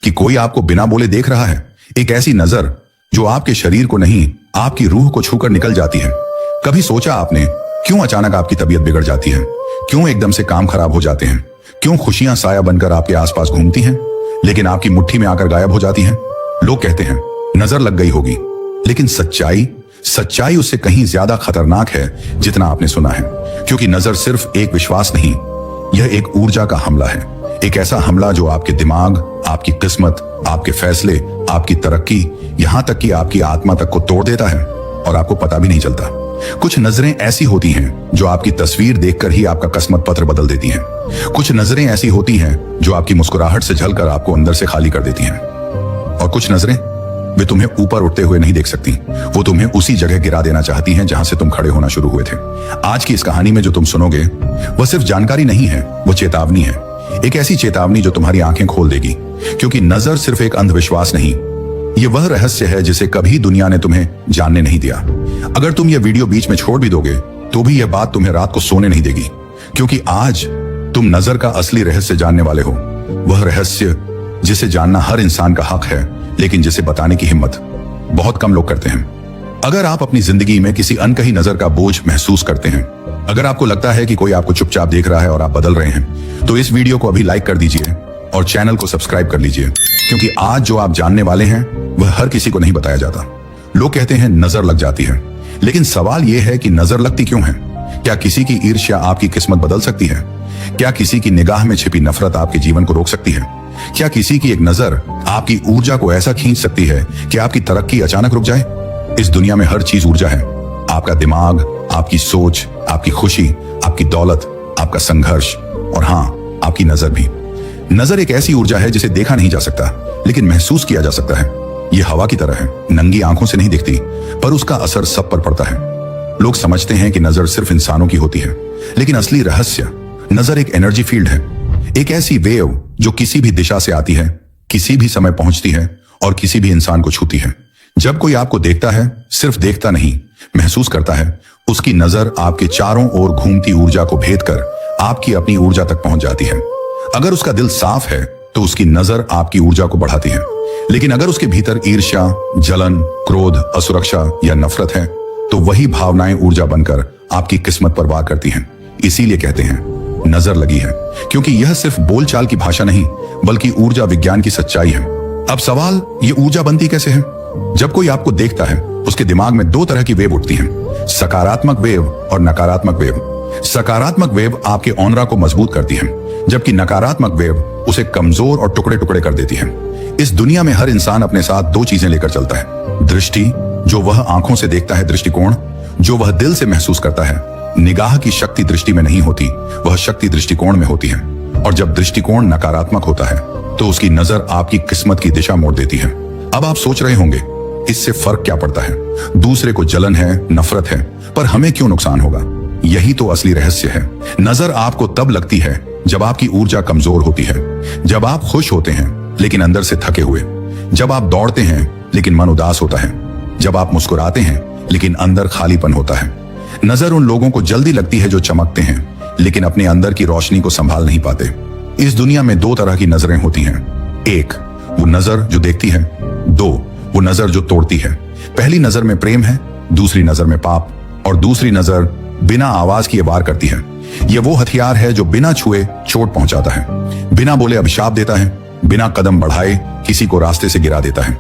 कि कोई आपको बिना बोले देख रहा है, एक ऐसी नजर जो आपके शरीर को नहीं, आपकी रूह को छूकर निकल जाती है। कभी सोचा आपने क्यों अचानक आपकी तबीयत बिगड़ जाती है? क्यों एकदम से काम खराब हो जाते हैं? क्यों खुशियां साया बनकर आपके आसपास घूमती हैं लेकिन आपकी मुट्ठी में आकर गायब हो जाती हैं? लोग कहते हैं नजर लग गई होगी, लेकिन सच्चाई उससे कहीं ज्यादा खतरनाक है जितना आपने सुना है। क्योंकि नजर सिर्फ एक विश्वास नहीं, यह एक ऊर्जा का हमला है। एक ऐसा हमला जो आपके दिमाग, आपकी किस्मत, आपके फैसले, आपकी तरक्की, यहां तक कि आपकी आत्मा तक को तोड़ देता है और आपको पता भी नहीं चलता। कुछ नजरें ऐसी होती हैं जो आपकी तस्वीर देखकर ही आपका किस्मत पत्र बदल देती हैं। कुछ नजरें ऐसी होती हैं जो आपकी मुस्कुराहट से झलकर आपको अंदर से खाली कर देती हैं। और कुछ नजरें वे तुम्हें ऊपर उठते हुए नहीं देख सकती, वो तुम्हें उसी जगह गिरा देना चाहती हैं जहां से तुम खड़े होना शुरू हुए थे। आज की इस कहानी में जो तुम सुनोगे वह सिर्फ जानकारी नहीं है, वो चेतावनी है। एक ऐसी चेतावनी जो तुम्हारी आंखें खोल देगी। क्योंकि नजर सिर्फ एक अंधविश्वास नहीं, ये वह रहस्य है जिसे कभी दुनिया ने तुम्हें जानने नहीं दिया। अगर तुम ये वीडियो बीच में छोड़ भी दोगे तो भी यह बात तुम्हें रात को सोने नहीं देगी। क्योंकि आज तुम नजर का असली रहस्य जानने वाले हो। वह रहस्य जिसे जानना हर इंसान का हक है, लेकिन जिसे बताने की हिम्मत बहुत कम लोग करते हैं। अगर आप अपनी जिंदगी में किसी अनकही नजर का बोझ महसूस करते हैं, अगर आपको लगता है कि कोई आपको चुपचाप देख रहा है और आप बदल रहे हैं, तो इस वीडियो को अभी लाइक कर दीजिए और चैनल को सब्सक्राइब कर लीजिए। क्योंकि आज जो आप जानने वाले हैं वह हर किसी को नहीं बताया जाता। लोग कहते हैं नजर लग जाती है, लेकिन सवाल यह है कि नजर लगती क्यों है? क्या किसी की ईर्ष्या आपकी किस्मत बदल सकती है? क्या किसी की निगाह में छिपी नफरत आपके जीवन को रोक सकती है? क्या किसी की एक नजर आपकी ऊर्जा को ऐसा खींच सकती है कि आपकी तरक्की अचानक रुक जाए? इस दुनिया में हर चीज ऊर्जा है। आपका दिमाग, आपकी सोच, आपकी खुशी, आपकी दौलत, आपका संघर्ष और हाँ, आपकी नजर भी। नजर एक ऐसी ऊर्जा है जिसे देखा नहीं जा सकता, लेकिन महसूस किया जा सकता है। यह हवा की तरह है, नंगी आंखों से नहीं दिखती, पर उसका असर सब पर पड़ता है। लोग समझते हैं कि नजर सिर्फ इंसानों की होती है, लेकिन असली रहस्य, नजर एक एनर्जी फील्ड है। एक ऐसी वेव जो किसी भी दिशा से आती है, किसी भी समय पहुंचती है और किसी भी इंसान को छूती है। जब कोई आपको देखता है, सिर्फ देखता नहीं, महसूस करता है, उसकी नजर आपके चारों ओर घूमती ऊर्जा को भेद कर आपकी अपनी ऊर्जा तक पहुंच जाती है। अगर उसका दिल साफ है तो उसकी नजर आपकी ऊर्जा को बढ़ाती है, लेकिन अगर उसके भीतर ईर्ष्या, जलन, क्रोध, असुरक्षा या नफरत है तो वही भावनाएं ऊर्जा बनकर आपकी किस्मत पर वार करती हैं। इसीलिए कहते हैं नजर लगी है, क्योंकि यह सिर्फ बोलचाल की भाषा नहीं बल्कि ऊर्जा विज्ञान की सच्चाई है। अब सवाल, ये ऊर्जा बनती कैसे है? जब कोई आपको देखता है उसके दिमाग में दो तरह की वेव उठती हैं, सकारात्मक वेव और नकारात्मक वेव। सकारात्मक वेव आपके ऑनरा को मजबूत करती है, जबकि नकारात्मक वेव उसे कमजोर और टुकड़े टुकड़े कर देती है। इस दुनिया में हर इंसान अपने साथ दो चीजें लेकर चलता है, दृष्टि जो वह आंखों से देखता है, दृष्टिकोण जो वह दिल से महसूस करता है। निगाह की शक्ति दृष्टि में नहीं होती, वह शक्ति दृष्टिकोण में होती है। और जब दृष्टिकोण नकारात्मक होता है तो उसकी नजर आपकी किस्मत की दिशा मोड़ देती है। अब आप सोच रहे होंगे इससे फर्क क्या पड़ता है? दूसरे को जलन है, नफरत है, पर हमें क्यों नुकसान होगा? यही तो असली रहस्य है। नजर आपको तब लगती है जब आपकी ऊर्जा कमजोर होती है, जब आप खुश होते हैं लेकिन अंदर से थके हुए, जब आप दौड़ते हैं लेकिन मन उदास होता है, जब आप मुस्कुराते हैं लेकिन अंदर खालीपन होता है। नजर उन लोगों को जल्दी लगती है जो चमकते हैं लेकिन अपने अंदर की रोशनी को संभाल नहीं पाते। इस दुनिया में दो तरह की नजरें होती हैं, एक वो नजर जो देखती है, दो वो नजर जो तोड़ती है। पहली नजर में प्रेम है, दूसरी नजर में पाप, और दूसरी नजर बिना आवाज किए वार करती है। यह वो हथियार है जो बिना छुए चोट पहुंचाता है, बिना बोले अभिशाप देता है, बिना कदम बढ़ाए किसी को रास्ते से गिरा देता है।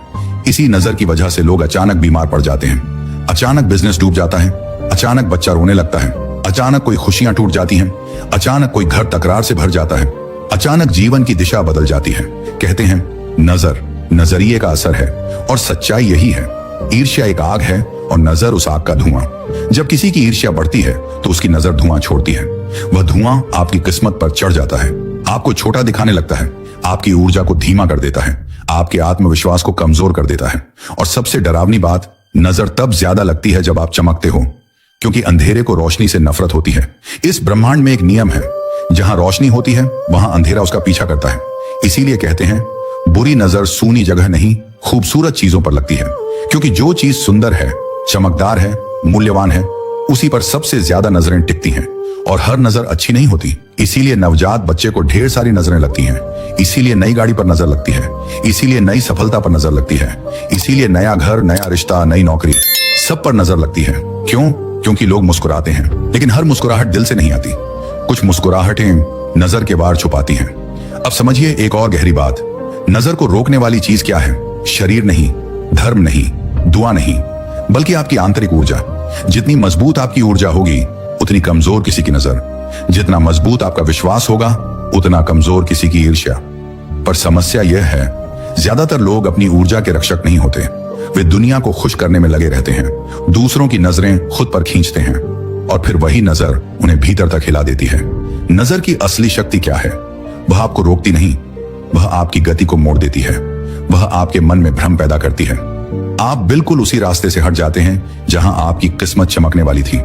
इसी नजर की वजह से लोग अचानक बीमार पड़ जाते हैं, अचानक बिजनेस डूब जाता है, अचानक बच्चा रोने लगता है, अचानक कोई खुशियां टूट जाती हैं, अचानक कोई घर तकरार से भर जाता है, अचानक जीवन की दिशा बदल जाती है। कहते हैं नजर नजरिए का असर है, और सच्चाई यही है। ईर्ष्या एक आग है और नजर उस आग का धुआं। जब किसी की ईर्ष्या बढ़ती है तो उसकी नजर धुआं छोड़ती है। वह धुआं आपकी किस्मत पर चढ़ जाता है, आपको छोटा दिखाने लगता है, आपकी ऊर्जा को धीमा कर देता है, आपके आत्मविश्वास को कमजोर कर देता है। और सबसे डरावनी बात, नजर तब ज्यादा लगती है जब आप चमकते हो, क्योंकि अंधेरे को रोशनी से नफरत होती है। इस ब्रह्मांड में एक नियम है, जहां रोशनी होती है वहां अंधेरा उसका पीछा करता है। इसीलिए कहते हैं बुरी नजर सूनी जगह नहीं, खूबसूरत चीजों पर लगती है। क्योंकि जो चीज सुंदर है, चमकदार है, मूल्यवान है, उसी पर सबसे ज्यादा नजरें टिकती हैं। और हर नजर अच्छी नहीं होती। इसीलिए नवजात बच्चे को ढेर सारी नजरें लगती हैं, इसीलिए नई गाड़ी पर नजर लगती है, इसीलिए नई सफलता पर नजर लगती है, इसीलिए नया घर, नया रिश्ता, नई नौकरी, सब पर नजर लगती है। क्यों? क्योंकि लोग मुस्कुराते हैं, लेकिन हर मुस्कुराहट दिल से नहीं आती। कुछ मुस्कुराहटें नजर के बाहर छुपाती हैं। अब समझिए एक और गहरी बात, नजर को रोकने वाली चीज क्या है? शरीर नहीं, धर्म नहीं, दुआ नहीं, बल्कि आपकी आंतरिक ऊर्जा। जितनी मजबूत आपकी ऊर्जा होगी उतनी कमजोर किसी की नजर। जितना मजबूत आपका विश्वास होगा उतना कमजोर किसी की ईर्ष्या। पर समस्या यह है, ज्यादातर लोग अपनी ऊर्जा के रक्षक नहीं होते। वे दुनिया को खुश करने में लगे रहते हैं, दूसरों की नजरें खुद पर खींचते हैं और फिर वही नजर उन्हें भीतर तक हिला देती है। नजर की असली शक्ति क्या है? वह आपको रोकती नहीं, वह आपकी गति को मोड़ देती है, वह आपके मन में भ्रम पैदा करती है। आप बिल्कुल उसी रास्ते से हट जाते हैं जहां आपकी किस्मत चमकने वाली थी।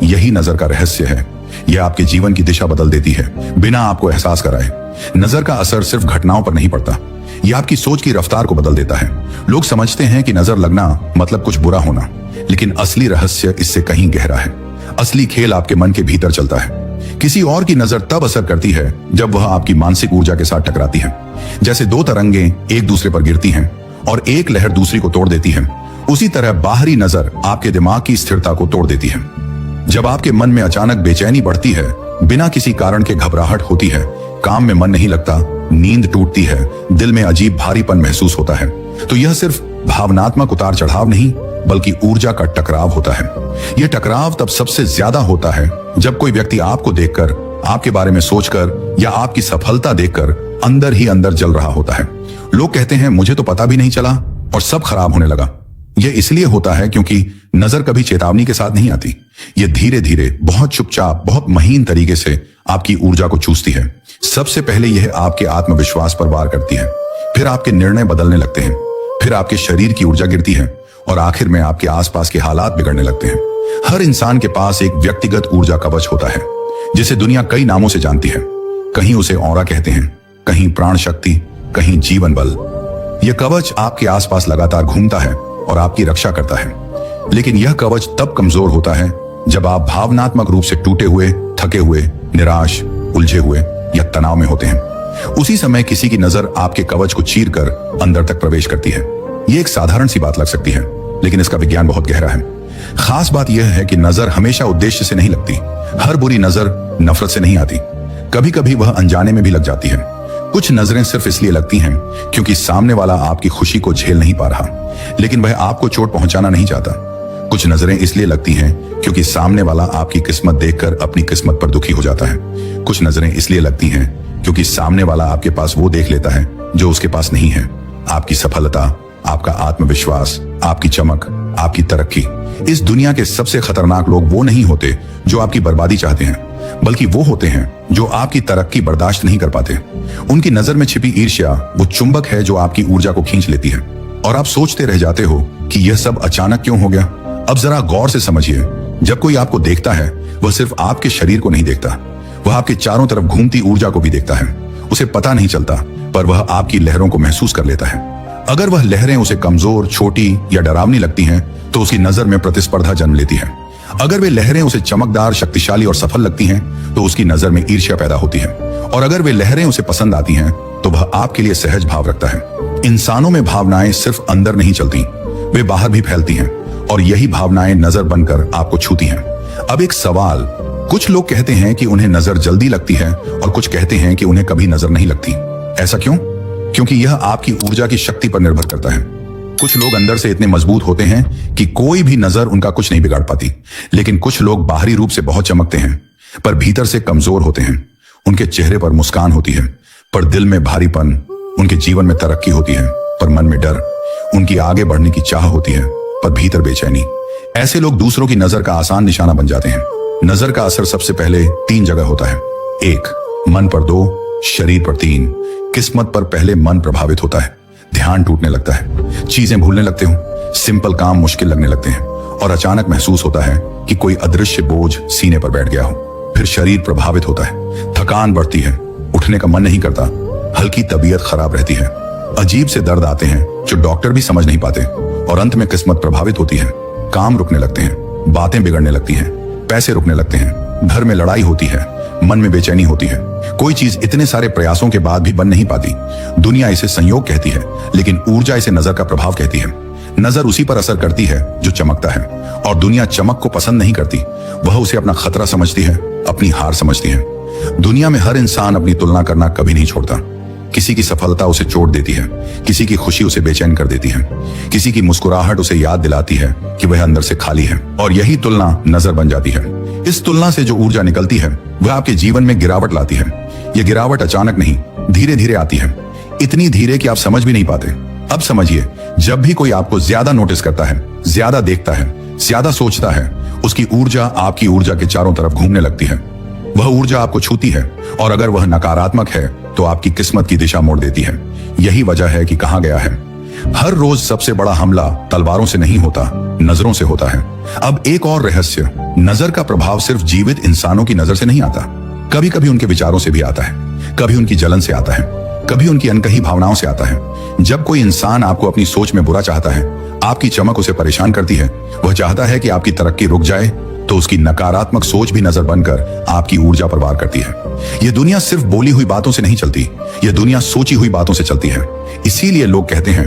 यही नजर का रहस्य है। यह आपके जीवन की दिशा बदल देती है बिना आपको एहसास कराए। नजर का असर सिर्फ घटनाओं पर नहीं पड़ता, यह आपकी सोच की रफ्तार को बदल देता है। लोग समझते हैं कि नजर लगना मतलब कुछ बुरा होना, लेकिन असली रहस्य इससे कहीं गहरा है। असली खेल आपके मन के भीतर चलता है। किसी और की नजर तब असर करती है जब वह आपकी मानसिक ऊर्जा के साथ टकराती है। जैसे दो तरंगें एक दूसरे पर गिरती हैं और एक लहर दूसरी को तोड़ देती है, उसी तरह बाहरी नजर आपके दिमाग की स्थिरता को तोड़ देती है। जब आपके मन में अचानक बेचैनी बढ़ती है, बिना किसी कारण के घबराहट होती है, काम में मन नहीं लगता, नींद टूटती है, दिल में अजीब भारीपन महसूस होता है, तो यह सिर्फ भावनात्मक उतार चढ़ाव नहीं बल्कि ऊर्जा का टकराव होता है। यह टकराव तब सबसे ज्यादा होता है जब कोई व्यक्ति आपको देखकर, आपके बारे में सोचकर या आपकी सफलता देखकर अंदर ही अंदर जल रहा होता है। लोग कहते हैं मुझे तो पता भी नहीं चला और सब खराब होने लगा। यह इसलिए होता है क्योंकि नजर कभी चेतावनी के साथ नहीं आती। यह धीरे धीरे, बहुत चुपचाप, बहुत महीन तरीके से आपकी ऊर्जा को चूसती है। सबसे पहले यह आपके आत्मविश्वास पर वार करती है, फिर आपके निर्णय बदलने लगते हैं, फिर आपके शरीर की ऊर्जा गिरती है और आखिर में आपके आसपास के हालात बिगड़ने लगते हैं। हर इंसान के पास एक व्यक्तिगत ऊर्जा कवच होता है जिसे दुनिया कई नामों से जानती है। कहीं उसे ऑरा कहते हैं, कहीं प्राण शक्ति, कहीं जीवन बल। यह कवच आपके आसपास लगातार घूमता है और आपकी रक्षा करता है। लेकिन यह कवच तब कमजोर होता है जब आप भावनात्मक रूप से टूटे हुए, थके हुए, निराश, उलझे हुए या तनाव में होते हैं। उसी समय किसी की नजर आपके कवच को चीरकर अंदर तक प्रवेश करती है। यह एक साधारण सी बात लग सकती है, लेकिन इसका विज्ञान बहुत गहरा है। खास बात यह है कि नजर हमेशा उद्देश्य से नहीं लगती। हर बुरी नजर नफरत से नहीं आती, कभी कभी वह अनजाने में भी लग जाती है। कुछ नजरें सिर्फ इसलिए लगती हैं क्योंकि सामने वाला आपकी खुशी को झेल नहीं पा रहा, लेकिन वह आपको चोट पहुंचाना नहीं चाहता। कुछ नजरें इसलिए लगती हैं क्योंकि सामने वाला आपकी किस्मत देखकर अपनी किस्मत पर दुखी हो जाता है। कुछ नजरें इसलिए लगती हैं क्योंकि सामने वाला आपके पास वो देख लेता है जो उसके पास नहीं है। आपकी सफलता, आपका आत्मविश्वास, आपकी चमक, आपकी तरक्की। इस दुनिया के सबसे खतरनाक लोग वो नहीं होते जो आपकी बर्बादी चाहते हैं, बल्कि वो होते हैं जो आपकी तरक्की बर्दाश्त नहीं कर पाते। उनकी नजर में छिपी ईर्ष्या वो चुंबक है जो आपकी ऊर्जा को खींच लेती है और आप सोचते रह जाते हो कि यह सब अचानक क्यों हो गया। अब जरा गौर से समझिए, जब कोई आपको देखता है वह सिर्फ आपके शरीर को नहीं देखता, वह आपके चारों तरफ घूमती ऊर्जा को भी देखता है। उसे पता नहीं चलता पर वह आपकी लहरों को महसूस कर लेता है। अगर वह लहरें उसे कमजोर, छोटी या डरावनी लगती हैं तो उसकी नजर में प्रतिस्पर्धा जन्म लेती है। अगर वे लहरें उसे चमकदार, शक्तिशाली और सफल लगती हैं तो उसकी नजर में ईर्ष्या पैदा होती है। और अगर वे लहरें उसे पसंद आती हैं तो वह आपके लिए सहज भाव रखता है। इंसानों में भावनाएं सिर्फ अंदर नहीं चलती, वे बाहर भी फैलती हैं और यही भावनाएं नजर बनकर आपको छूती हैं। अब एक सवाल, कुछ लोग कहते हैं कि उन्हें नजर जल्दी लगती है और कुछ कहते हैं कि उन्हें कभी नजर नहीं लगती। ऐसा क्यों? क्योंकि यह आपकी ऊर्जा की शक्ति पर निर्भर करता है। कुछ लोग अंदर से इतने मजबूत होते हैं कि कोई भी नजर उनका कुछ नहीं बिगाड़ पाती, लेकिन कुछ लोग बाहरी रूप से बहुत चमकते हैं पर भीतर से कमजोर होते हैं। उनके चेहरे पर मुस्कान होती है पर दिल में भारीपन। उनके जीवन में तरक्की होती है पर मन में डर। उनकी आगे बढ़ने की चाह होती है पर भीतर बेचैनी। ऐसे लोग दूसरों की नजर का आसान निशाना बन जाते हैं। नजर का असर सबसे पहले 3 जगह होता है। 1, मन पर, 2, शरीर पर, 3, किस्मत पर। पहले मन प्रभावित होता है, ध्यान टूटने लगता है, चीजें भूलने लगते हो, सिंपल काम मुश्किल लगने लगते हैं और अचानक महसूस होता है कि कोई अदृश्य बोझ सीने पर बैठ गया हो। फिर शरीर प्रभावित होता है, थकान बढ़ती है, उठने का मन नहीं करता, हल्की तबीयत खराब रहती है, अजीब से दर्द आते हैं जो डॉक्टर भी समझ नहीं पाते और अंत में किस्मत प्रभावित होती है। काम रुकने लगते हैं, बातें बिगड़ने लगती हैं, पैसे रुकने लगते हैं, घर में लड़ाई होती है, मन में बेचैनी होती है। कोई चीज इतने सारे प्रयासों के बाद भी बन नहीं पाती। दुनिया इसे संयोग कहती है, लेकिन ऊर्जा इसे नजर का प्रभाव कहती है। नजर उसी पर असर करती है जो चमकता है, और दुनिया चमक को पसंद नहीं करती। वह उसे अपना खतरा समझती है, अपनी हार समझती है। दुनिया में हर इंसान अपनी तुलना करना कभी नहीं छोड़ता। किसी की सफलता उसे चोट देती है, किसी की खुशी उसे बेचैन कर देती है, किसी की मुस्कुराहट उसे याद दिलाती है कि वह अंदर से खाली है, और यही तुलना नजर बन जाती है। इस तुलना से जो ऊर्जा निकलती है वह आपके जीवन में गिरावट लाती है। यह गिरावट अचानक नहीं, धीरे धीरे आती है, इतनी धीरे कि आप समझ भी नहीं पाते। अब समझिए, जब भी कोई आपको ज्यादा नोटिस करता है, ज्यादा देखता है, ज्यादा सोचता है, उसकी ऊर्जा आपकी ऊर्जा के चारों तरफ घूमने लगती है। वह ऊर्जा आपको छूती है, और अगर वह नकारात्मक है तो आपकी किस्मत की दिशा मोड़ देती है। यही वजह है कि कहा गया है, हर रोज सबसे बड़ा हमला तलवारों से नहीं होता, नजरों से होता है। अब एक और रहस्य, नजर का प्रभाव सिर्फ जीवित इंसानों की नजर से नहीं आता, कभी कभी उनके विचारों से भी आता है, कभी उनकी जलन से आता है, कभी उनकी अनकही भावनाओं से आता है। जब कोई इंसान आपको अपनी सोच में बुरा चाहता है, आपकी चमक उसे परेशान करती है, वह चाहता है कि आपकी तरक्की रुक जाए, तो उसकी नकारात्मक सोच भी नजर बनकर आपकी ऊर्जा पर वार करती है। यह दुनिया सिर्फ बोली हुई बातों से नहीं चलती, यह दुनिया सोची हुई बातों से चलती है। इसीलिए लोग कहते हैं,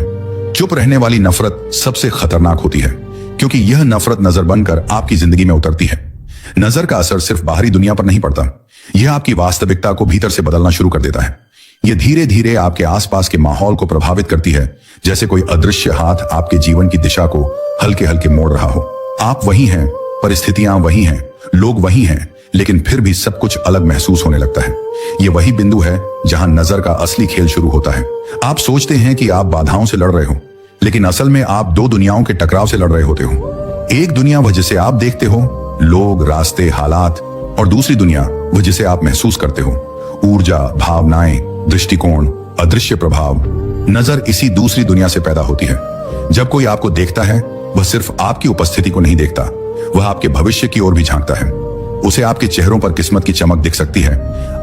चुप रहने वाली नफरत सबसे खतरनाक होती है, क्योंकि यह नफरत नजर बनकर आपकी जिंदगी में उतरती है। नजर का असर सिर्फ बाहरी दुनिया पर नहीं पड़ता, यह आपकी वास्तविकता को भीतर से बदलना शुरू कर देता है। यह धीरे धीरे आपके आसपास के माहौल को प्रभावित करती है, जैसे कोई अदृश्य हाथ आपके जीवन की दिशा को हल्के हल्के मोड़ रहा हो। आप वही हैं, परिस्थितियां वही हैं, लोग वही हैं, लेकिन फिर भी सब कुछ अलग महसूस होने लगता है। यह वही बिंदु है जहां नजर का असली खेल शुरू होता है। आप सोचते हैं कि आप बाधाओं से लड़ रहे हो, लेकिन असल में आप दो दुनियाओं के टकराव से लड़ रहे होते हो। एक दुनिया वह जिसे आप देखते हो, लोग, रास्ते, हालात, और दूसरी दुनिया वह जिसे आप महसूस करते हो, ऊर्जा, भावनाएं, दृष्टिकोण, अदृश्य प्रभाव। नजर इसी दूसरी दुनिया से पैदा होती है। जब कोई आपको देखता है, वह सिर्फ आपकी उपस्थिति को नहीं देखता, वह आपके भविष्य की ओर भी झांकता है। उसे आपके चेहरों पर किस्मत की चमक दिख सकती है,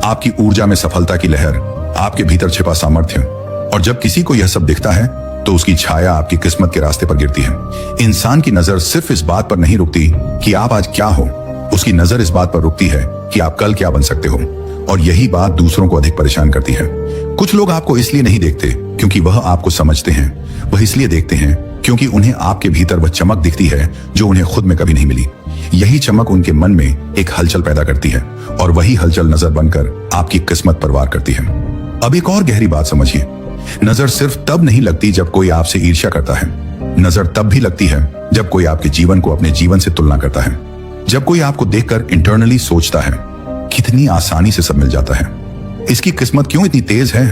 आपकी ऊर्जा में सफलता की लहर, आपके भीतर छिपा सामर्थ्य। और जब किसी को यह सब दिखता है, तो उसकी छाया आपकी किस्मत के रास्ते पर गिरती है। इंसान की नजर सिर्फ इस बात पर नहीं रुकती कि आप आज क्या हो, उसकी नजर इस बात पर रुकती है कि आप कल क्या बन सकते हो। और यही बात दूसरों को अधिक परेशान करती है। कुछ लोग आपको इसलिए नहीं देखते क्योंकि वह आपको समझते हैं, वह इसलिए देखते हैं क्योंकि उन्हें आपके भीतर वह चमक दिखती है जो उन्हें खुद में कभी नहीं मिली। यही चमक उनके मन में एक हलचल पैदा करती है, और वही हलचल नजर बनकर आपकी किस्मत पर वार करती है। अब एक और गहरी बात समझिए, नजर सिर्फ तब नहीं लगती जब कोई आपसे ईर्ष्या करता है। नजर तब भी लगती है जब कोई आपके जीवन को अपने जीवन से तुलना करता है। जब कोई आपको देखकर इंटरनली सोचता है, कितनी आसानी से सब मिल जाता है, इसकी किस्मत क्यों इतनी तेज है,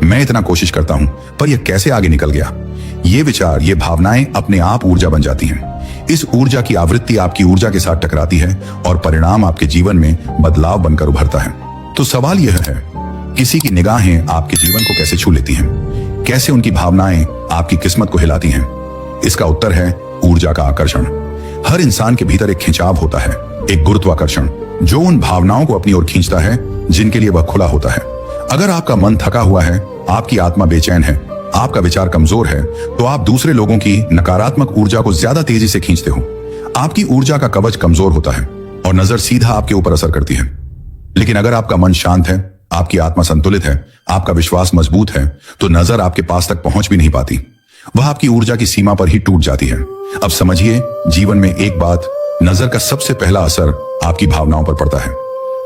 मैं इतना कोशिश करता हूं पर यह कैसे आगे निकल गया। ये विचार, ये भावनाएं अपने आप ऊर्जा बन जाती हैं। इस ऊर्जा की आवृत्ति आपकी ऊर्जा के साथ टकराती है, और परिणाम आपके जीवन में बदलाव बनकर उभरता है। तो सवाल यह है, किसी की निगाहें आपके जीवन को कैसे छू लेती हैं? कैसे उनकी भावनाएं आपकी किस्मत को हिलाती हैं? इसका उत्तर है ऊर्जा का आकर्षण। हर इंसान के भीतर एक खिंचाव होता है, एक गुरुत्वाकर्षण, जो उन भावनाओं को अपनी ओर खींचता है जिनके लिए वह खुला होता है। अगर आपका मन थका हुआ है, आपकी आत्मा बेचैन है, आपका विचार कमजोर है, तो आप दूसरे लोगों की नकारात्मक ऊर्जा को ज्यादा तेजी से खींचते हो। आपकी ऊर्जा का कवच कमजोर होता है और नजर सीधा आपके ऊपर असर करती है। लेकिन अगर आपका मन शांत है, आपकी आत्मा संतुलित है, आपका विश्वास मजबूत है, तो नजर आपके पास तक पहुंच भी नहीं पाती, वह आपकी ऊर्जा की सीमा पर ही टूट जाती है। अब समझिए, जीवन में एक बात, नजर का सबसे पहला असर आपकी भावनाओं पर पड़ता है।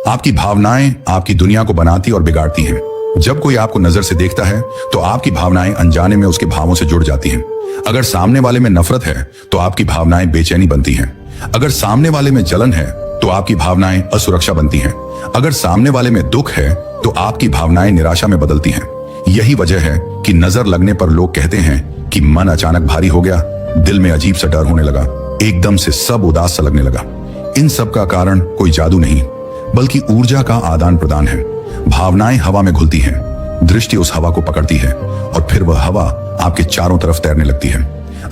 आपकी भावनाएं आपकी दुनिया को बनाती और बिगाड़ती हैं। जब कोई आपको नजर से देखता है, तो आपकी भावनाएं अनजाने में उसके भावों से जुड़ जाती हैं। अगर सामने वाले में नफरत है, तो आपकी भावनाएं बेचैनी बनती हैं। अगर सामने वाले में जलन है, तो आपकी भावनाएं असुरक्षा बनती हैं। अगर सामने वाले में दुख है, तो आपकी भावनाएं निराशा में बदलती हैं। यही वजह है कि नजर लगने पर लोग कहते हैं कि मन अचानक भारी हो गया, दिल में अजीब सा डर होने लगा, एकदम से सब उदास सा लगने लगा। इन सब का कारण कोई जादू नहीं, बल्कि ऊर्जा का आदान प्रदान है। भावनाएं हवा में घुलती हैं, दृष्टि उस हवा को पकड़ती है, और फिर वह हवा आपके चारों तरफ तैरने लगती है।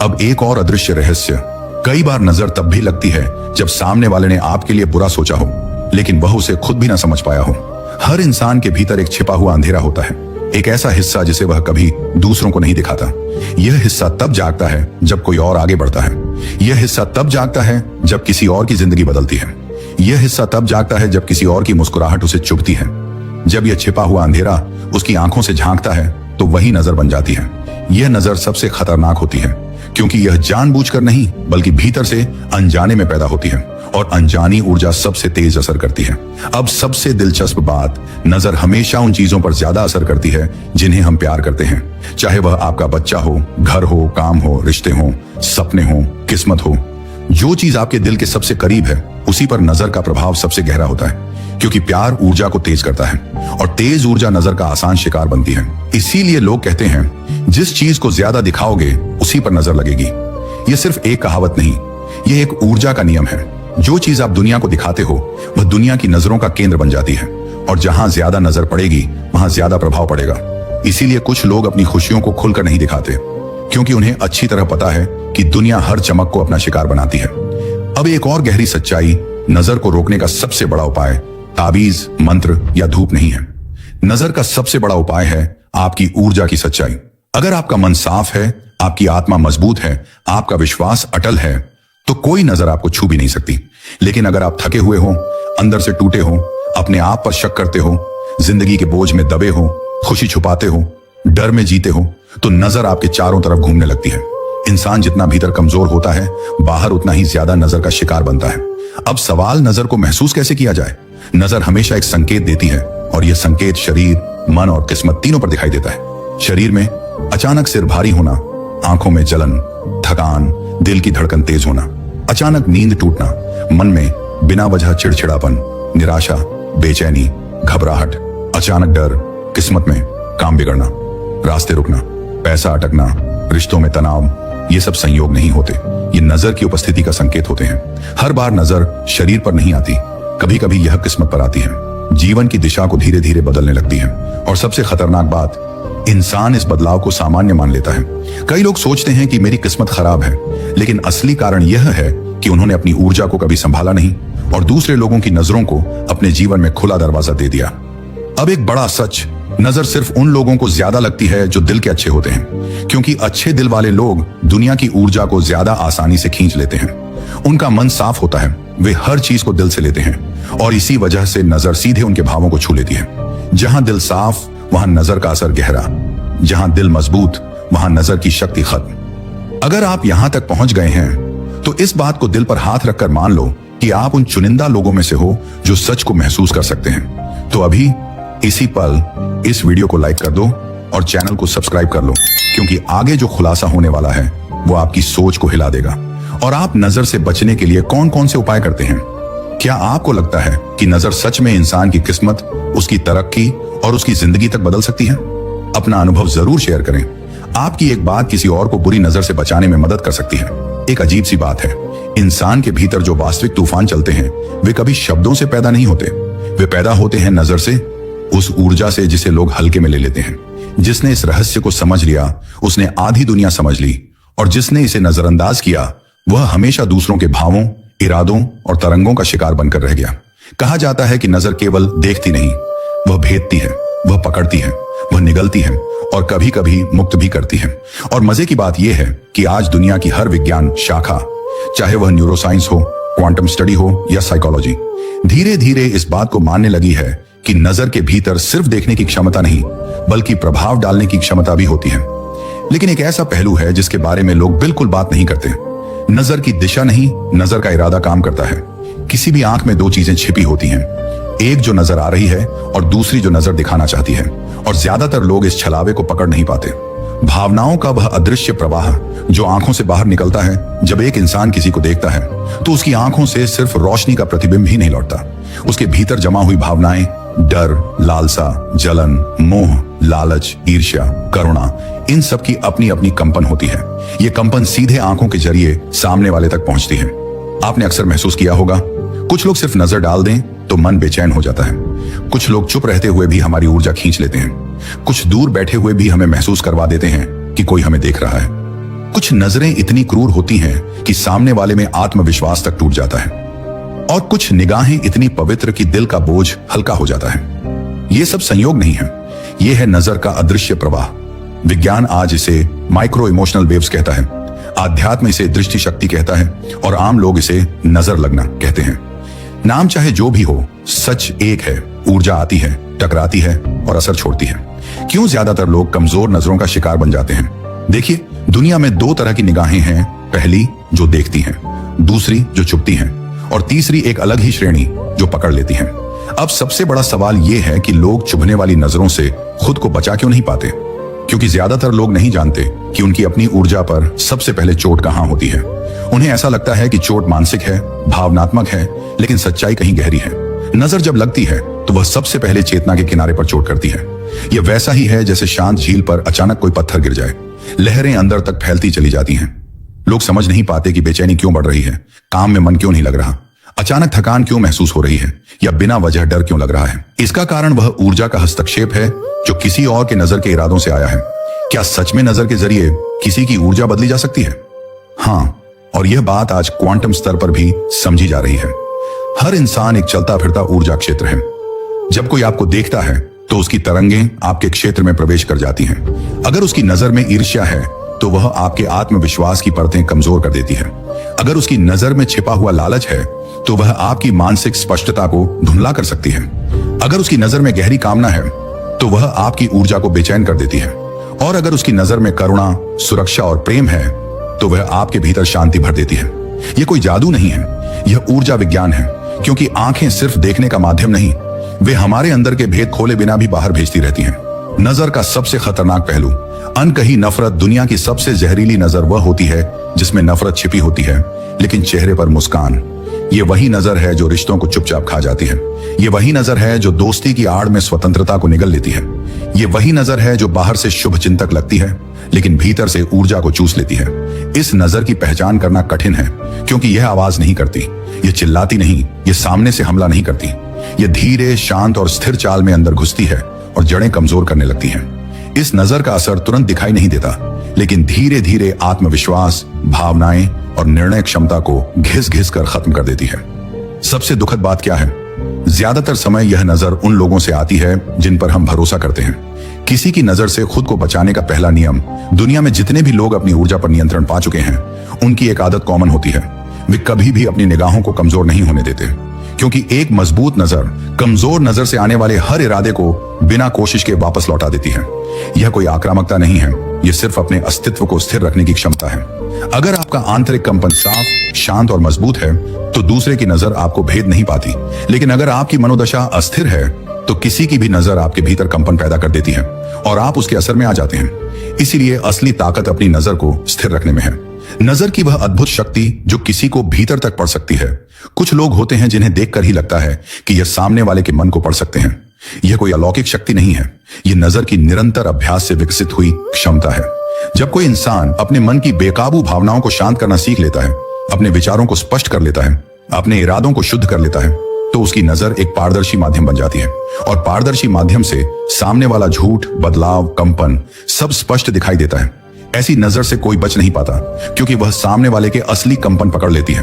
अब एक और अदृश्य रहस्य, कई बार नजर तब भी लगती है जब सामने वाले ने आपके लिए बुरा सोचा हो, लेकिन वह उसे खुद भी ना समझ पाया हो। हर इंसान के भीतर एक छिपा हुआ अंधेरा होता है, एक ऐसा हिस्सा जिसे वह कभी दूसरों को नहीं दिखाता। यह हिस्सा तब जागता है जब कोई और आगे बढ़ता है। यह हिस्सा तब जागता है जब किसी और की जिंदगी बदलती है। यह हिस्सा तब जागता है जब किसी और की मुस्कुराहट उसे चुभती है। जब यह छिपा हुआ अंधेरा उसकी आंखों से झांकता है तो वही नजर बन जाती है। यह नजर सबसे खतरनाक होती है क्योंकि यह जानबूझकर नहीं बल्कि भीतर से अनजाने में पैदा होती है और अनजानी ऊर्जा सबसे तेज असर करती है। अब सबसे दिलचस्प बात, नजर हमेशा उन चीजों पर ज्यादा असर करती है जिन्हें हम प्यार करते हैं, चाहे वह आपका बच्चा हो, घर हो, काम हो, रिश्ते हो, सपने हो, किस्मत हो। जो चीज आपके दिल के सबसे करीब है उसी पर नजर का प्रभाव सबसे गहरा होता है, क्योंकि प्यार ऊर्जा को तेज करता है और तेज ऊर्जा नजर का आसान शिकार बनती है। इसीलिए लोग कहते हैं जिस चीज को ज्यादा दिखाओगे उसी पर नजर लगेगी। यह सिर्फ एक कहावत नहीं, यह एक ऊर्जा का नियम है। जो चीज आप दुनिया को दिखाते हो वह दुनिया की नजरों का केंद्र बन जाती है और जहां ज्यादा नजर पड़ेगी वहां ज्यादा प्रभाव पड़ेगा। इसीलिए कुछ लोग अपनी खुशियों को खुलकर नहीं दिखाते क्योंकि उन्हें अच्छी तरह पता है कि दुनिया हर चमक को अपना शिकार बनाती है। अब एक और गहरी सच्चाई, नजर को रोकने का सबसे बड़ा उपाय ताबीज, मंत्र या धूप नहीं है। नजर का सबसे बड़ा उपाय है आपकी ऊर्जा की सच्चाई। अगर आपका मन साफ है, आपकी आत्मा मजबूत है, आपका विश्वास अटल है, तो कोई नजर आपको छू भी नहीं सकती। लेकिन अगर आप थके हुए हो, अंदर से टूटे हो, अपने आप पर शक करते हो, जिंदगी के बोझ में दबे हो, खुशी छुपाते हो, डर में जीते हो, तो नजर आपके चारों तरफ घूमने लगती है। इंसान जितना भीतर कमजोर होता है, बाहर उतना ही ज्यादा नजर का शिकार बनता है। अब सवाल, नजर को महसूस कैसे किया जाए? नजर हमेशा एक संकेत देती है और यह संकेत शरीर, मन और किस्मत तीनों पर दिखाई देता है। शरीर में अचानक सिर भारी होना, आंखों में जलन, थकान, दिल की धड़कन तेज होना, अचानक नींद टूटना, मन में बिना वजह चिड़चिड़ापन, निराशा, बेचैनी, घबराहट, अचानक डर, किस्मत में काम बिगड़ना, रास्ते रुकना, पैसा अटकना, रिश्तों में तनाव, ये सब संयोग नहीं होते, ये नजर की उपस्थिति का संकेत होते हैं। हर बार नजर शरीर पर नहीं आती, कभी कभी यह किस्मत पर आती है। जीवन की दिशा को धीरे धीरे बदलने लगती है और सबसे खतरनाक बात, इंसान इस बदलाव को सामान्य मान लेता है। कई लोग सोचते हैं कि मेरी किस्मत खराब है, लेकिन असली कारण यह है कि उन्होंने अपनी ऊर्जा को कभी संभाला नहीं और दूसरे लोगों की नजरों को अपने जीवन में खुला दरवाजा दे दिया। अब एक बड़ा सच, नजर सिर्फ उन लोगों को ज्यादा लगती है जो दिल के अच्छे होते हैं, क्योंकि अच्छे दिल वाले लोग दुनिया की ऊर्जा को ज्यादा आसानी से खींच लेते हैं। उनका मन साफ होता है, वे हर चीज को दिल से लेते हैं और इसी वजह से नजर सीधे उनके भावों को छू लेती है। जहां दिल साफ वहां नजर का असर गहरा, जहां दिल मजबूत वहां नजर की शक्ति खत्म। अगर आप यहां तक पहुंच गए हैं तो इस बात को दिल पर हाथ रखकर मान लो कि आप उन चुनिंदा लोगों में से हो जो सच को महसूस कर सकते हैं। तो अभी इसी पल इस वीडियो को लाइक कर दो और चैनल को सब्सक्राइब कर लो, क्योंकि आगे जो खुलासा होने वाला है वो आपकी सोच को हिला देगा। और आप नजर से बचने के लिए कौन कौन से उपाय करते हैं? क्या आपको लगता है कि नजर सच में इंसान की किस्मत, उसकी तरक्की और उसकी जिंदगी तक बदल सकती है? अपना अनुभव जरूर शेयर करें। आपकी एक बात किसी और को बुरी नजर से बचाने में मदद कर सकती है। एक अजीब सी बात है, इंसान के भीतर जो वास्तविक तूफान चलते हैं वे कभी शब्दों से पैदा नहीं होते, वे पैदा होते हैं नजर से, उस ऊर्जा से जिसे लोग हल्के में ले लेते हैं। जिसने इस रहस्य को समझ लिया उसने आधी दुनिया समझ ली, और जिसने इसे नजरअंदाज किया वह हमेशा दूसरों के भावों, इरादों और तरंगों का शिकार बनकर रह गया। कहा जाता है कि नजर केवल देखती नहीं, वह भेदती है, वह पकड़ती है, वह निगलती है और कभी कभी मुक्त भी करती है। और मजे की बात यह है कि आज दुनिया की हर विज्ञान शाखा, चाहे वह न्यूरोसाइंस हो, क्वांटम स्टडी हो या साइकोलॉजी, धीरे धीरे इस बात को मानने लगी है कि नजर के भीतर सिर्फ देखने की क्षमता नहीं बल्कि प्रभाव डालने की क्षमता भी होती है। लेकिन एक ऐसा पहलू है जिसके बारे में लोग बिल्कुल बात नहीं करते। नजर की दिशा नहीं, नजर का इरादा काम करता है। किसी भी आंख में दो चीजें छिपी होती हैं, एक जो नजर आ रही है और दूसरी जो नजर दिखाना चाहती है, और ज्यादातर लोग इस छलावे को पकड़ नहीं पाते। भावनाओं का वह अदृश्य प्रवाह जो आंखों से बाहर निकलता है। जब एक इंसान किसी को देखता है तो उसकी आंखों से सिर्फ रोशनी का प्रतिबिंब ही नहीं लौटता, उसके भीतर जमा हुई भावनाएं, डर, लालसा, जलन, मोह, लालच, ईर्ष्या, करुणा, इन सब की अपनी अपनी कंपन होती है। ये कंपन सीधे आंखों के जरिए सामने वाले तक पहुंचती है। आपने अक्सर महसूस किया होगा, कुछ लोग सिर्फ नजर डाल दें तो मन बेचैन हो जाता है। कुछ लोग चुप रहते हुए भी हमारी ऊर्जा खींच लेते हैं। कुछ दूर बैठे हुए भी हमें महसूस करवा देते हैं कि कोई हमें देख रहा है। कुछ नजरें इतनी क्रूर होती हैं कि सामने वाले में आत्मविश्वास तक टूट जाता है, और कुछ निगाहें इतनी पवित्र कि दिल का बोझ हल्का हो जाता है। ये सब संयोग नहीं है, ये है नजर का अदृश्य प्रवाह। विज्ञान आज इसे माइक्रो इमोशनल वेव्स कहता है, आध्यात्म इसे दृष्टि शक्ति कहता है और आम लोग इसे नजर लगना कहते हैं। नाम चाहे जो भी हो, सच एक है, ऊर्जा आती है, टकराती है और असर छोड़ती है। क्यों ज्यादातर लोग कमजोर नजरों का शिकार बन जाते हैं? देखिए, दुनिया में दो तरह की निगाहें हैं। पहली जो देखती हैं, दूसरी जो चुपती हैं, और तीसरी एक अलग ही श्रेणी जो पकड़ लेती हैं। अब सबसे बड़ा सवाल यह है कि लोग चुभने वाली नजरों से खुद को बचा क्यों नहीं पाते? क्योंकि ज्यादातर लोग नहीं जानते कि उनकी अपनी ऊर्जा पर सबसे पहले चोट कहां होती है। उन्हें ऐसा लगता है कि चोट मानसिक है, भावनात्मक है, लेकिन सच्चाई कहीं गहरी है। नजर जब लगती है तो वह सबसे पहले चेतना के किनारे पर चोट करती है। यह वैसा ही है जैसे शांत झील पर अचानक कोई पत्थर गिर जाए। लहरें अंदर तक फैलती चली जाती हैं। लोग समझ नहीं पाते कि बेचैनी क्यों बढ़ रही है, काम में मन क्यों नहीं लग रहा, अचानक थकान क्यों महसूस हो रही है, या बिना वजह डर क्यों लग रहा है। इसका कारण वह ऊर्जा का हस्तक्षेप है जो किसी और के नजर के इरादों से आया है। क्या सच में नजर के जरिए किसी की ऊर्जा बदली जा सकती है? हाँ, और यह बात आज क्वांटम स्तर पर भी समझी जा रही है। हर इंसान एक चलता फिरता ऊर्जा क्षेत्र है। जब कोई आपको देखता है तो उसकी तरंगें आपके क्षेत्र में प्रवेश कर जाती हैं। अगर उसकी नजर में ईर्ष्या है तो वह आपके आत्मविश्वास की परतें कमजोर कर देती है। अगर उसकी नजर में छिपा हुआ लालच है तो वह आपकी मानसिक स्पष्टता को धुंधला कर सकती है। अगर उसकी नजर में गहरी कामना है तो वह आपकी ऊर्जा को बेचैन कर देती है। और अगर उसकी नजर में करुणा, सुरक्षा और प्रेम है तो वह आपके भीतर शांति भर देती है। यह कोई जादू नहीं है, यह ऊर्जा विज्ञान है। क्योंकि आंखें सिर्फ देखने का माध्यम नहीं, वे हमारे अंदर के भेद खोले बिना भी बाहर भेजती रहती हैं। नजर का सबसे खतरनाक पहलू, अनकही नफरत। दुनिया की सबसे जहरीली नजर वह होती है जिसमें नफरत छिपी होती है लेकिन चेहरे पर मुस्कान। ये वही नजर है जो रिश्तों को चुपचाप खा जाती है। ये वही नजर है जो दोस्ती की आड़ में स्वतंत्रता को निगल लेती है। ये वही नजर है जो बाहर से शुभ चिंतक लगती है लेकिन भीतर से ऊर्जा को चूस लेती है। इस नजर की पहचान करना कठिन है क्योंकि यह आवाज नहीं करती, यह चिल्लाती नहीं, यह सामने से हमला नहीं करती। यह धीरे, शांत और स्थिर चाल में अंदर घुसती है और जड़ें कमजोर करने लगती हैं। इस नजर का असर तुरंत दिखाई नहीं देता लेकिन धीरे धीरे आत्मविश्वास, भावनाएं और निर्णय क्षमता को घिस घिस कर खत्म कर देती है। सबसे दुखद बात क्या है? ज्यादातर समय यह नजर उन लोगों से आती है जिन पर हम भरोसा करते हैं। किसी की नजर से खुद को बचाने का पहला नियम, दुनिया में जितने भी लोग अपनी ऊर्जा पर नियंत्रण पा चुके हैं उनकी एक आदत कॉमन होती है। वे कभी भी अपनी निगाहों को कमजोर नहीं होने देते, क्योंकि एक मजबूत नजर कमजोर नजर से आने वाले हर इरादे को बिना कोशिश के वापस लौटा देती है। यह कोई आक्रामकता नहीं है, यह सिर्फ अपने अस्तित्व को स्थिर रखने की क्षमता है। अगर आपका आंतरिक कंपन साफ, शांत और मजबूत है तो दूसरे की नजर आपको भेद नहीं पाती। लेकिन अगर आपकी मनोदशा अस्थिर है तो किसी की भी नजर आपके भीतर कंपन पैदा कर देती है और आप उसके असर में आ जाते हैं। इसीलिए असली ताकत अपनी नजर को स्थिर रखने में है। नजर की वह अद्भुत शक्ति जो किसी को भीतर तक पढ़ सकती है। कुछ लोग होते हैं जिन्हें देखकर ही लगता है कि यह सामने वाले के मन को पढ़ सकते हैं। यह कोई अलौकिक शक्ति नहीं है, यह नजर की निरंतर अभ्यास से विकसित हुई क्षमता है। जब कोई इंसान अपने मन की बेकाबू भावनाओं को शांत करना सीख लेता है, अपने विचारों को स्पष्ट कर लेता है, अपने इरादों को शुद्ध कर लेता है, तो उसकी नजर एक पारदर्शी माध्यम बन जाती है। और पारदर्शी माध्यम से सामने वाला झूठ, बदलाव, कंपन सब स्पष्ट दिखाई देता है। ऐसी नजर से कोई बच नहीं पाता क्योंकि वह सामने वाले के असली कंपन पकड़ लेती है।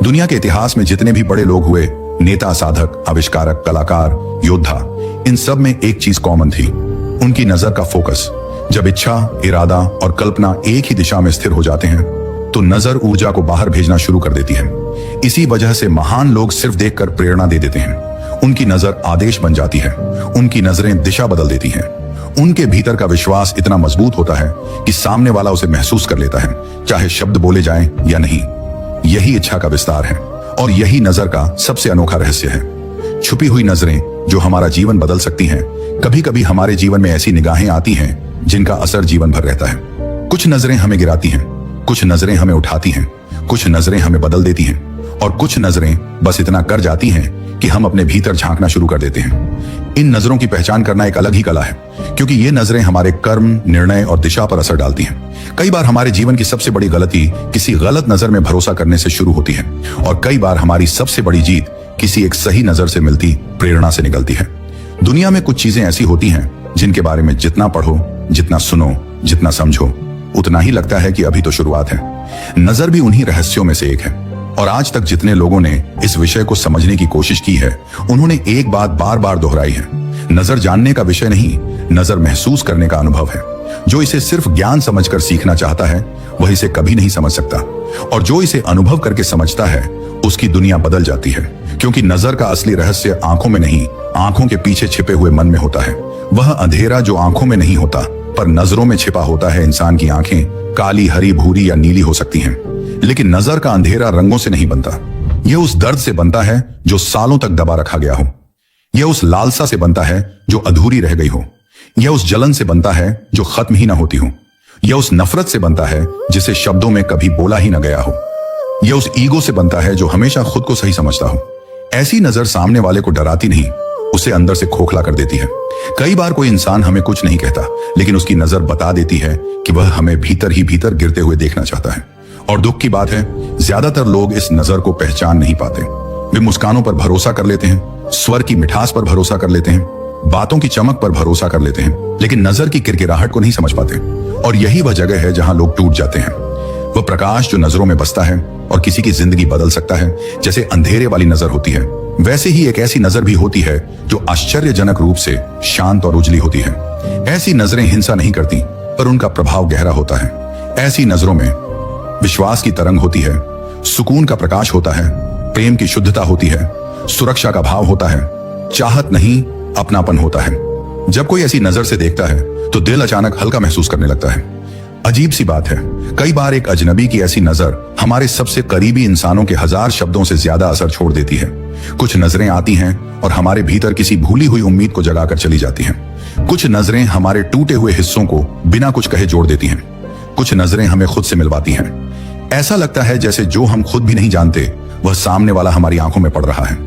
दुनिया के इतिहास में जितने भी बड़े लोग हुए, नेता, साधक, आविष्कारक, कलाकार, योद्धा, इन सब में एक चीज कॉमन थी, उनकी नजर का फोकस। जब इच्छा, इरादा और कल्पना एक ही दिशा में स्थिर हो जाते हैं तो नजर ऊर्जा को बाहर भेजना शुरू कर देती है। इसी वजह से महान लोग सिर्फ देखकर प्रेरणा दे देते हैं। उनकी नजर आदेश बन जाती है, उनकी नजरें दिशा बदल देती हैं। उनके भीतर का विश्वास इतना मजबूत होता है कि सामने वाला उसे महसूस कर लेता है, चाहे शब्द बोले जाएं या नहीं। यही इच्छा का विस्तार है और यही नजर का सबसे अनोखा रहस्य है। छुपी हुई नजरें जो हमारा जीवन बदल सकती हैं। कभी कभी हमारे जीवन में ऐसी निगाहें आती हैं जिनका असर जीवन भर रहता है। कुछ नजरें हमें गिराती हैं, कुछ नजरें हमें उठाती हैं, कुछ नजरें हमें बदल देती हैं और कुछ नजरें बस इतना कर जाती हैं कि हम अपने भीतर झांकना शुरू कर देते हैं। इन नजरों की पहचान करना एक अलग ही कला है क्योंकि ये नजरें हमारे कर्म, निर्णय और दिशा पर असर डालती हैं। कई बार हमारे जीवन की सबसे बड़ी गलती किसी गलत नजर में भरोसा करने से शुरू होती है और कई बार हमारी सबसे बड़ी जीत किसी एक सही नजर से मिलती प्रेरणा से निकलती है। दुनिया में कुछ चीजें ऐसी होती हैं जिनके बारे में जितना पढ़ो, जितना सुनो, जितना समझो, उतना ही लगता है कि अभी तो शुरुआत है। नजर भी उन्हीं रहस्यों में से एक है और आज तक जितने लोगों ने इस विषय को समझने की कोशिश की है उन्होंने एक बात बार बार दोहराई है, नजर जानने का विषय नहीं, नजर महसूस करने का अनुभव है। जो इसे सिर्फ ज्ञान समझकर सीखना चाहता है वह इसे कभी नहीं समझ सकता और जो इसे अनुभव करके समझता है उसकी दुनिया बदल जाती है क्योंकि नजर का असली रहस्य आंखों में नहीं, आंखों के पीछे छिपे हुए मन में होता है। वह अंधेरा जो आंखों में नहीं होता पर नजरों में छिपा होता है। इंसान की आंखें काली, हरी, भूरी या नीली हो सकती हैं, लेकिन नजर का अंधेरा रंगों से नहीं बनता। यह उस दर्द से बनता है जो सालों तक दबा रखा गया हो। यह उस लालसा से बनता है जो अधूरी रह गई हो। यह उस जलन से बनता है जो खत्म ही ना होती हो। यह उस नफरत से बनता है जिसे शब्दों में कभी बोला ही ना गया हो। यह उस ईगो से बनता है जो हमेशा खुद को सही समझता हो। ऐसी नजर सामने वाले को डराती नहीं, उसे अंदर से खोखला कर देती है। कई बार कोई इंसान हमें कुछ नहीं कहता, लेकिन उसकी नजर बता देती है कि वह हमें भीतर ही भीतर गिरते हुए देखना चाहता है। और दुख की बात है, ज्यादातर लोग इस नजर को पहचान नहीं पाते। वे मुस्कानों पर भरोसा कर लेते हैं, स्वर की मिठास पर भरोसा कर लेते हैं, बातों की चमक पर भरोसा कर लेते हैं, लेकिन नजर की किरकिराहट को नहीं समझ पाते। और यही वह जगह है जहां लोग टूट जाते हैं। वह प्रकाश जो नजरों में बसता है और किसी की जिंदगी बदल सकता है, जैसे अंधेरे वाली नजर होती है, वैसे ही एक ऐसी नजर भी होती है जो आश्चर्यजनक रूप से शांत और उजली होती है। ऐसी नजरें हिंसा नहीं करती, पर उनका प्रभाव गहरा होता है। ऐसी नजरों में विश्वास की तरंग होती है, सुकून का प्रकाश होता है, प्रेम की शुद्धता होती है, सुरक्षा का भाव होता है, चाहत नहीं अपनापन होता है। जब कोई ऐसी नजर से देखता है तो दिल अचानक हल्का महसूस करने लगता है। अजीब सी बात है, कई बार एक अजनबी की ऐसी नजर हमारे सबसे करीबी इंसानों के 1000 शब्दों से ज्यादा असर छोड़ देती है। कुछ नजरें आती हैं और हमारे भीतर किसी भूली हुई उम्मीद को जगाकर चली जाती हैं। कुछ नजरें हमारे टूटे हुए हिस्सों को बिना कुछ कहे जोड़ देती हैं। कुछ नजरें हमें खुद से मिलवाती हैं। ऐसा लगता है जैसे जो हम खुद भी नहीं जानते वह सामने वाला हमारी आंखों में पड़ रहा है।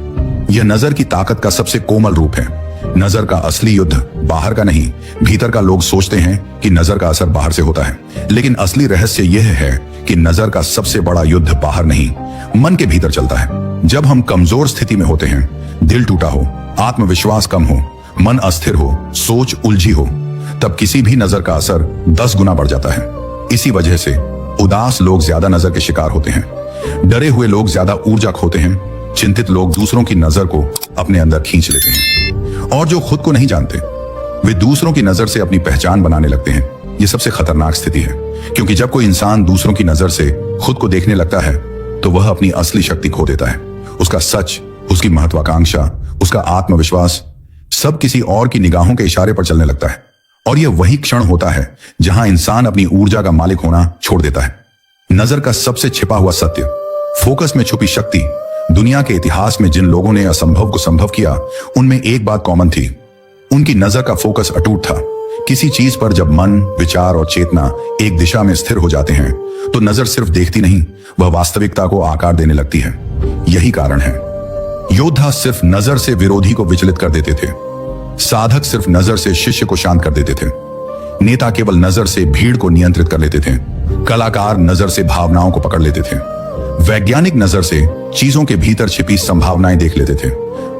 यह नजर की ताकत का सबसे कोमल रूप है। नजर का असली युद्ध बाहर का नहीं, भीतर का। लोग सोचते हैं कि नजर का असर बाहर से होता है, लेकिन असली रहस्य यह है कि नजर का सबसे बड़ा युद्ध बाहर नहीं, मन के भीतर चलता है। जब हम कमजोर स्थिति में होते हैं, दिल टूटा हो, आत्मविश्वास कम हो, मन अस्थिर हो, सोच उलझी हो, तब किसी भी नजर का असर 10 गुना बढ़ जाता है। इसी वजह से उदास लोग ज्यादा नजर के शिकार होते हैं, डरे हुए लोग ज्यादा ऊर्जा खोते हैं, चिंतित लोग दूसरों की नजर को अपने अंदर खींच लेते हैं, और जो खुद को नहीं जानते वे दूसरों की नजर से अपनी पहचान बनाने लगते हैं। यह सबसे खतरनाक स्थिति है, क्योंकि जब कोई इंसान दूसरों की नजर से खुद को देखने लगता है तो वह अपनी असली शक्ति खो देता है। उसका सच, उसकी महत्वाकांक्षा, उसका आत्मविश्वास सब किसी और की निगाहों के इशारे पर चलने लगता है। और यह वही क्षण होता है जहां इंसान अपनी ऊर्जा का मालिक होना छोड़ देता है। नजर का सबसे छिपा हुआ सत्य, फोकस में छुपी शक्ति। दुनिया के इतिहास में जिन लोगों ने असंभव को संभव किया, उनमें एक बात कॉमन थी, उनकी नजर का फोकस अटूट था। किसी चीज पर जब मन, विचार और चेतना एक दिशा में स्थिर हो जाते हैं तो नजर सिर्फ देखती नहीं, वह वास्तविकता को आकार देने लगती है। यही कारण है योद्धा सिर्फ नजर से विरोधी को विचलित कर देते थे, साधक सिर्फ नजर से शिष्य को शांत कर देते थे, नेता केवल नजर से भीड़ को नियंत्रित कर लेते थे, कलाकार नजर से भावनाओं को पकड़ लेते थे, वैज्ञानिक नजर से चीजों के भीतर छिपी संभावनाएं देख लेते थे।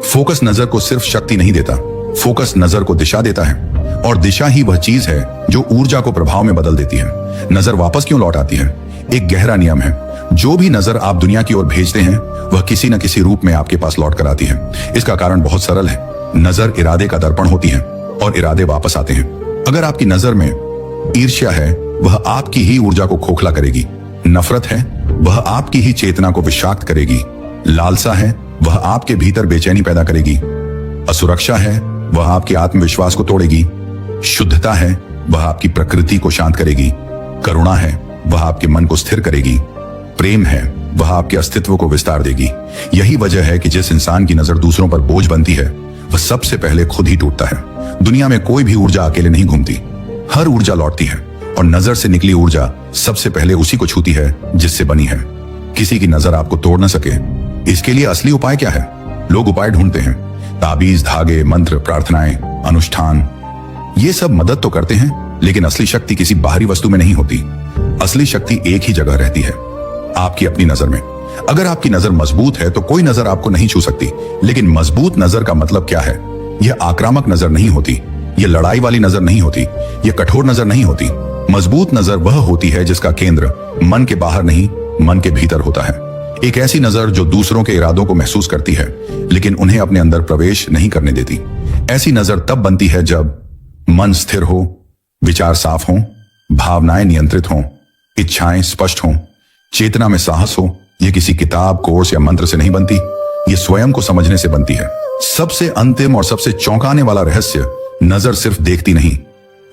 फोकस नजर को सिर्फ शक्ति नहीं देता, फोकस नजर को दिशा देता है, और दिशा ही वह चीज है जो ऊर्जा को प्रभाव में बदल देती है। नजर वापस क्यों लौट आती है? एक गहरा नियम है, जो भी नजर आप दुनिया की ओर भेजते हैं वह किसी न किसी रूप में आपके पास लौट कर आती है। इसका कारण बहुत सरल है, नजर इरादे का दर्पण होती है और इरादे वापस आते हैं। अगर आपकी नजर में ईर्ष्या है, वह आपकी ही ऊर्जा को खोखला करेगी। नफरत है, वह आपकी ही चेतना को विषाक्त करेगी। लालसा है, वह आपके भीतर बेचैनी पैदा करेगी। असुरक्षा है, वह आपके आत्मविश्वास को तोड़ेगी। शुद्धता है, वह आपकी प्रकृति को शांत करेगी। करुणा है, वह आपके मन को स्थिर करेगी। प्रेम है, वह आपके अस्तित्व को विस्तार देगी। यही वजह है कि जिस इंसान की नजर दूसरों पर बोझ बनती है, वह सबसे पहले खुद ही टूटता है। दुनिया में कोई भी ऊर्जा अकेले नहीं घूमती, हर ऊर्जा लौटती है, और नजर से निकली ऊर्जा सबसे पहले उसी को छूती है जिससे बनी है। किसी की नजर आपको तोड़ न सके, इसके लिए असली उपाय क्या है? लोग उपाय ढूंढते हैं, ताबीज, धागे, मंत्र, प्रार्थनाएं, अनुष्ठान, ये सब मदद तो करते हैं, लेकिन असली शक्ति किसी बाहरी वस्तु में नहीं होती। असली शक्ति एक ही जगह रहती है, आपकी अपनी नजर में। अगर आपकी नजर मजबूत है तो कोई नजर आपको नहीं छू सकती। लेकिन मजबूत नजर का मतलब क्या है? यह आक्रामक नजर नहीं होती, यह लड़ाई वाली नजर नहीं होती, यह कठोर नजर नहीं होती। मजबूत नजर वह होती है जिसका केंद्र मन के बाहर नहीं, मन के भीतर होता है। एक ऐसी नजर जो दूसरों के इरादों को महसूस करती है, लेकिन उन्हें अपने अंदर प्रवेश नहीं करने देती। ऐसी नजर तब बनती है जब मन स्थिर हो, विचार साफ हो, भावनाएं नियंत्रित हों, इच्छाएं स्पष्ट हों, चेतना में साहस हो। यह किसी किताब, कोर्स या मंत्र से नहीं बनती, ये स्वयं को समझने से बनती है। सबसे अंतिम और सबसे चौंकाने वाला रहस्य, नजर सिर्फ देखती नहीं।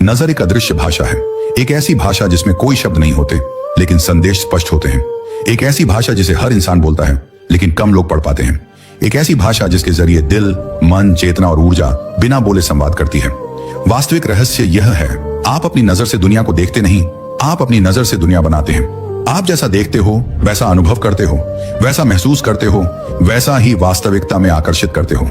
नजर एक अदृश्य भाषा है, एक ऐसी भाषा जिसमें कोई शब्द नहीं होते लेकिन संदेश स्पष्ट होते हैं। एक ऐसी भाषा जिसे हर इंसान बोलता है लेकिन कम लोग पढ़ पाते हैं। एक ऐसी भाषा जिसके जरिए दिल, मन, चेतना और ऊर्जा बिना बोले संवाद करती है। वास्तविक रहस्य यह है, आप अपनी नजर से दुनिया को देखते नहीं, आप अपनी नजर से दुनिया बनाते हैं। आप जैसा देखते हो वैसा अनुभव करते हो, वैसा महसूस करते हो, वैसा ही वास्तविकता में आकर्षित करते हो।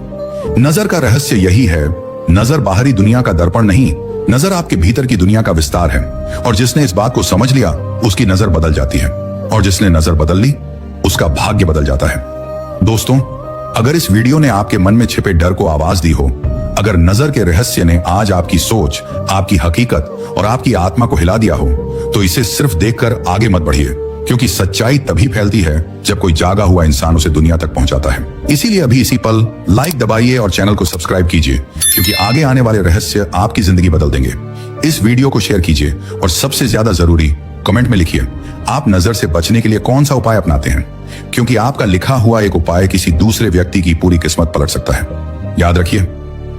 नजर का रहस्य यही है, नजर बाहरी दुनिया का दर्पण नहीं, नजर आपके भीतर की दुनिया का विस्तार है। और जिसने इस बात को समझ लिया उसकी नजर बदल जाती है, और जिसने नजर बदल ली उसका भाग्य बदल जाता है। दोस्तों, अगर इस वीडियो ने आपके मन में छिपे डर को आवाज दी हो, अगर नजर के रहस्य ने आज आपकी सोच, आपकी हकीकत और आपकी आत्मा को हिला दिया हो, तो इसे सिर्फ देखकर आगे मत बढ़िए, क्योंकि सच्चाई तभी फैलती है जब कोई जागा हुआ इंसान उसे दुनिया तक पहुंचाता है। इसीलिए अभी इसी पल लाइक दबाइए और चैनल को सब्सक्राइब कीजिए, क्योंकि आगे आने वाले रहस्य आपकी जिंदगी बदल देंगे। इस वीडियो को शेयर कीजिए और सबसे ज्यादा जरूरी कमेंट में लिखिए, आप नजर से बचने के लिए कौन सा उपाय अपनाते हैं, क्योंकि आपका लिखा हुआ एक उपाय किसी दूसरे व्यक्ति की पूरी किस्मत पलट सकता है। याद रखिए,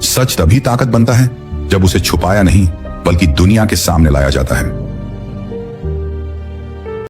सच तभी ताकत बनता है जब उसे छुपाया नहीं बल्कि दुनिया के सामने लाया जाता है।